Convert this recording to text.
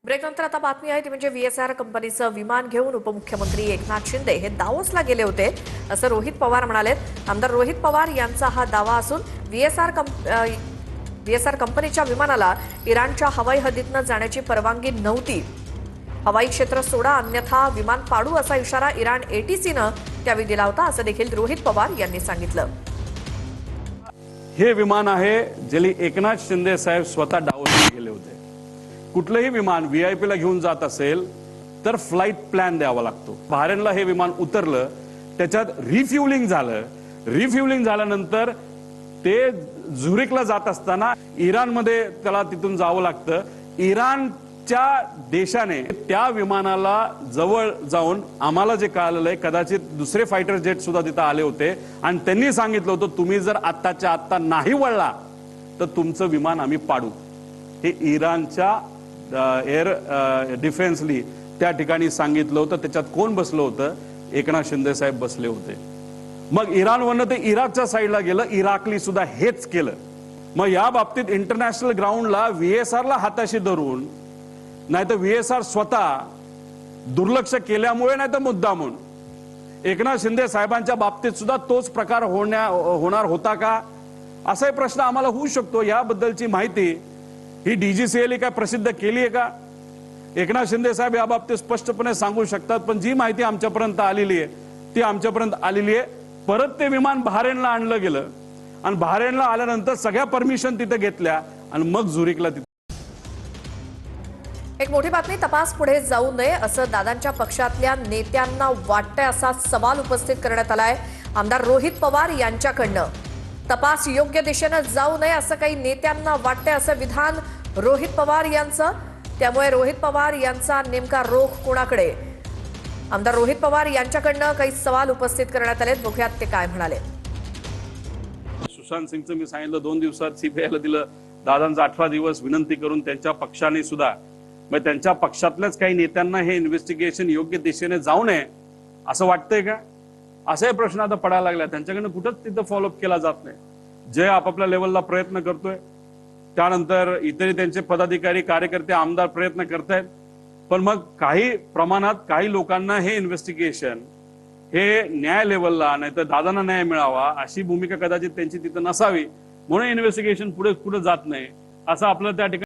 ब्रेकनंतर आता बातमी आहे ती म्हणजे व्हीएसआर कंपनीचं विमान घेऊन उपमुख्यमंत्री एकनाथ शिंदे हे दावोसला गेले होते असं रोहित पवार म्हणालेत। आमदार रोहित पवार यांचा हा दावा असून व्हीएसआर कंपनीच्या विमानाला इराणच्या हवाई हद्दीतनं जाण्याची परवानगी नव्हती। हवाई क्षेत्र सोडा अन्यथा विमान पाडू असा इशारा इराण एटीसीनं त्यावेळी दिला होता असं देखील रोहित पवार यांनी सांगितलं। हे विमान आहे जे एकनाथ शिंदे साहेब स्वतः दावोसला गेले होते। कुठलंही विमान व्हीआयपी ला घेऊन जात असेल तर फ्लाइट प्लॅन द्यावा लागतो। बहारेनला हे विमान उतरलं, त्याच्यात रिफ्युलिंग झाल्यानंतर ते झुरिकला जात असताना इराणमध्ये त्याला तिथून जावं लागतं। इराणच्या देशाने त्या विमानाला जवळ जाऊन आम्हाला जे कळालेलं आहे कदाचित दुसरे फायटर जेट सुद्धा तिथे आले होते आणि त्यांनी सांगितलं होतं तुम्ही जर आत्ताच्या आत्ता नाही वळला तर तुमचं विमान आम्ही पाडू। हे इराणच्या एअर डिफेन्सली त्या ठिकाणी सांगितलं होतं। त्याच्यात कोण बसलं होतं? एकनाथ शिंदे साहेब बसले होते। मग इराणवरनं ते इराकच्या साईडला गेलं, इराकली सुद्धा हेच केलं। मग या बाबतीत इंटरनॅशनल ग्राउंडला व्हीएसआरला हाताशी धरून नाहीतर व्हीएसआर स्वतः दुर्लक्ष केल्यामुळे नाही तर मुद्दामून एकनाथ शिंदे साहेबांच्या बाबतीत सुद्धा तोच प्रकार होणार होता का असाही प्रश्न आम्हाला होऊ शकतो। याबद्दलची माहिती ही डीजीसीएल काय प्रसिद्ध केली आहे का? एकनाथ शिंदे साहेब या बाबतीत स्पष्टपणे सांगू शकतात, पण जी माहिती आमच्यापर्यंत आलेली आहे ती आमच्यापर्यंत आलेली आहे। परत ते विमान बहारेनला आणलं गेलं आणि बहारेनला आल्यानंतर सगळ्या परमिशन तिथे घेतल्या आणि मग झुरिकला तिथे। एक मोठी बातमी, तपास पुढे जाऊ नये असं दादांच्या पक्षातल्या नेत्यांना वाटतंय असा सवाल उपस्थित करण्यात आलाय आमदार रोहित पवार यांच्याकडनं। तपास योग्य दिशेनं जाऊ नये असं काही नेत्यांना वाटतंय असं विधान रोहित पवार यांचं। त्यामुळे रोहित पवार यांचा नेमका रोख कोणाकडे? आमदार रोहित पवार यांच्याकडनं काही सवाल उपस्थित करण्यात आलेत, बघूयात ते काय म्हणाले। सुशांत सिंगचं मी सांगितलं 2 दिवसात सीबीआयला दिलं, दादांचा 18 दिवस विनंती करून त्यांच्या पक्षाने सुद्धा मग त्यांच्या पक्षातल्याच काही नेत्यांना हे इन्व्हेस्टिगेशन योग्य दिशेने जाऊ नये असं वाटतंय का? असाही प्रश्न आता पडायला लागला। त्यांच्याकडनं कुठंच तिथं फॉलोअप केला जात नाही। जे आपापल्या लेवलला प्रयत्न करतोय, त्यानंतर इतरही त्यांचे पदाधिकारी कार्यकर्ते आमदार प्रयत्न करतायत, पण मग काही प्रमाणात काही लोकांना हे इन्व्हेस्टिगेशन हे न्याय लेवलला नाही तर दादांना न्याय मिळावा अशी भूमिका कदाचित त्यांची तिथं नसावी, म्हणून इन्व्हेस्टिगेशन पुढे जात नाही असं आपलं त्या ठिकाणी